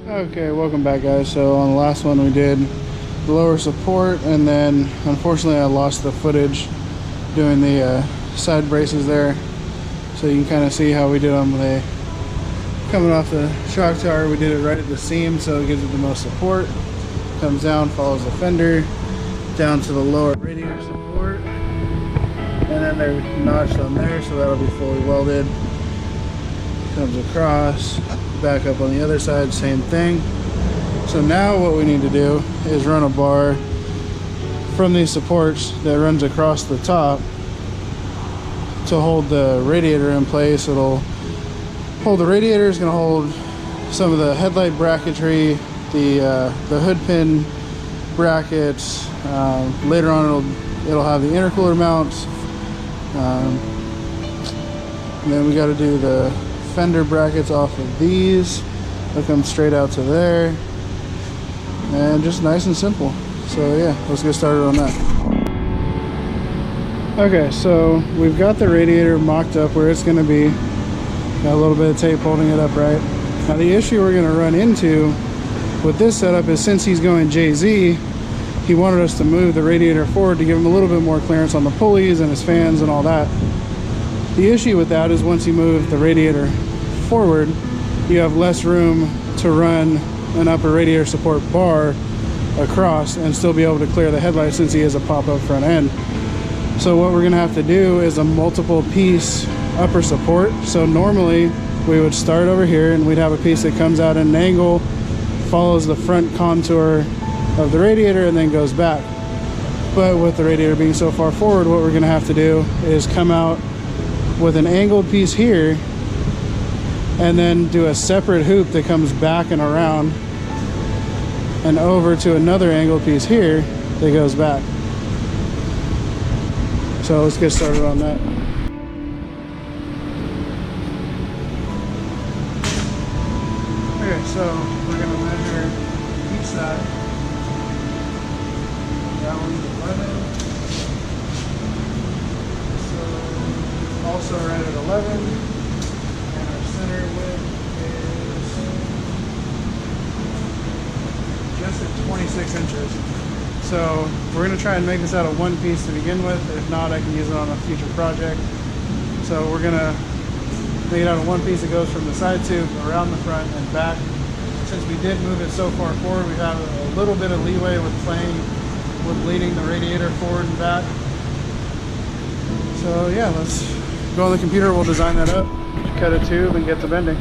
Okay, welcome back guys. So on the last one we did the lower support, and then unfortunately I lost the footage doing the side braces there. So you can kind of see how we did them when they coming off the shock tower. We did it right at the seam so it gives it the most support. Comes down, follows the fender down to the lower radiator support, and then they're notched on there, so that'll be fully welded. Comes across, back up on the other side, same thing. So now what we need to do is run a bar from these supports that runs across the top to hold the radiator in place. It'll hold the radiator, is going to hold some of the headlight bracketry, the hood pin brackets. Later on it'll have the intercooler mounts, and then we got to do the fender brackets off of these. They'll come straight out to there, and just nice and simple. So yeah, let's get started on that. Okay, so we've got the radiator mocked up where it's going to be. Got a little bit of tape holding it upright. Now the issue we're going to run into with this setup is, since he's going JZ, he wanted us to move the radiator forward to give him a little bit more clearance on the pulleys and his fans and all that. The issue with that is once you move the radiator forward, you have less room to run an upper radiator support bar across and still be able to clear the headlight, since he has a pop-up front end. So what we're going to have to do is a multiple piece upper support. So normally we would start over here and we'd have a piece that comes out at an angle, follows the front contour of the radiator, and then goes back. But with the radiator being so far forward, what we're going to have to do is come out with an angled piece here and then do a separate hoop that comes back and around and over to another angled piece here that goes back. So let's get started on that. Okay, so we're going to measure each side. That one's 11. So also right at 11. And our center width is just at 26 inches. So we're going to try and make this out of one piece to begin with. If not, I can use it on a future project. So we're going to make it out of one piece that goes from the side tube around the front and back. Since we did move it so far forward, we have a little bit of leeway with leading the radiator forward and back. So yeah, let's go on the computer, we'll design that up, cut a tube, and get to bending.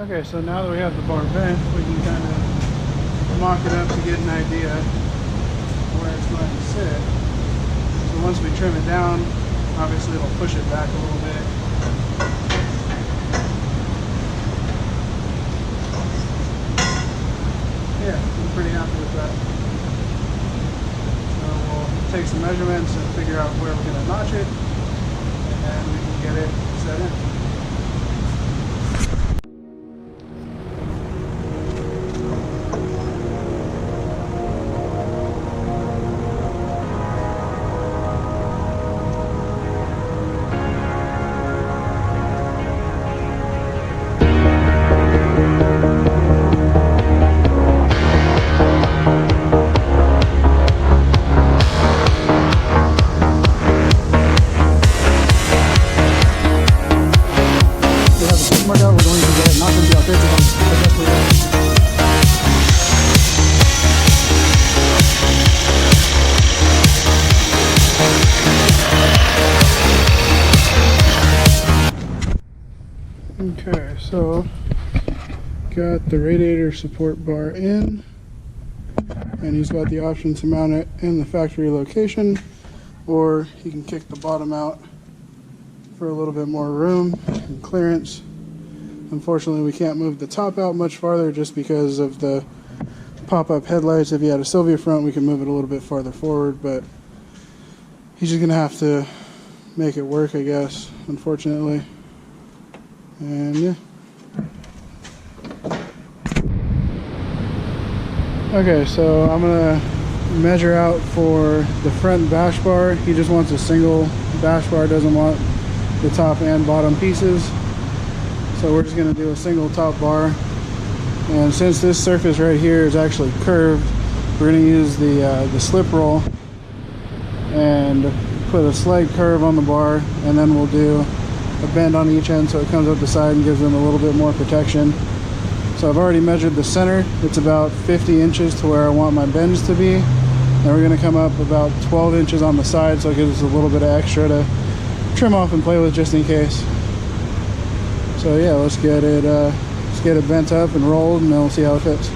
Okay, so now that we have the bar bent, we can kind of mock it up to get an idea where it's going to sit. So once we trim it down, obviously it'll push it back a little bit. Yeah, I'm pretty happy with that. So we'll take some measurements and figure out where we're going to notch it, and then we can get it set in. Okay, so got the radiator support bar in, and he's got the option to mount it in the factory location, or he can kick the bottom out for a little bit more room and clearance. Unfortunately, we can't move the top out much farther just because of the pop-up headlights. If you had a Sylvia front, we can move it a little bit farther forward, but he's just gonna have to make it work, I guess, unfortunately. And yeah. Okay, so I'm gonna measure out for the front bash bar. He just wants a single bash bar, doesn't want the top and bottom pieces. So we're just gonna do a single top bar. And since this surface right here is actually curved, we're gonna use the slip roll and put a slight curve on the bar, and then we'll do a bend on each end so it comes up the side and gives them a little bit more protection. So I've already measured the center. It's about 50 inches to where I want my bends to be. And we're gonna come up about 12 inches on the side, so it gives us a little bit of extra to trim off and play with just in case. So yeah, let's get it bent up and rolled, and then we'll see how it fits.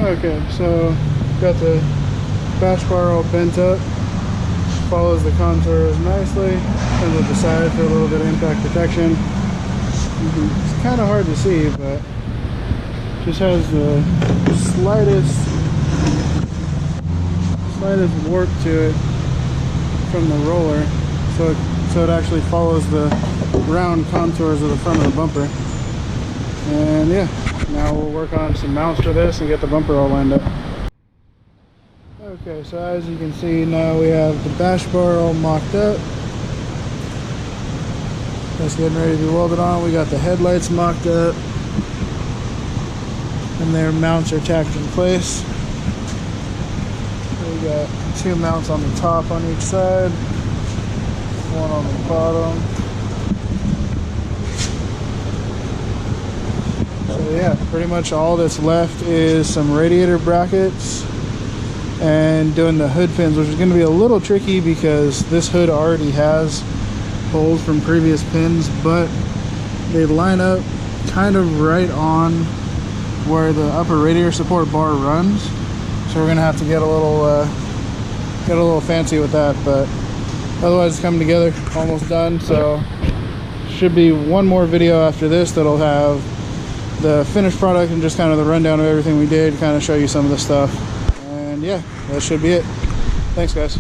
Okay, so got the bash bar all bent up, follows the contours nicely, comes up the side for a little bit of impact protection. It's kind of hard to see, but just has the slightest warp to it from the roller, so it actually follows the round contours of the front of the bumper. And yeah, now we'll work on some mounts for this and get the bumper all lined up. Okay, so as you can see, now we have the bash bar all mocked up. That's getting ready to be welded on. We got the headlights mocked up, and their mounts are tacked in place. We got 2 mounts on the top on each side, 1 on the bottom. So yeah, pretty much all that's left is some radiator brackets and doing the hood pins, which is going to be a little tricky because this hood already has holes from previous pins, but they line up kind of right on where the upper radiator support bar runs, so we're gonna have to get a little fancy with that, but otherwise it's coming together, almost done. So should be one more video after this that'll have the finished product and just kind of the rundown of everything we did, kind of show you some of the stuff, and yeah, that should be it. Thanks guys.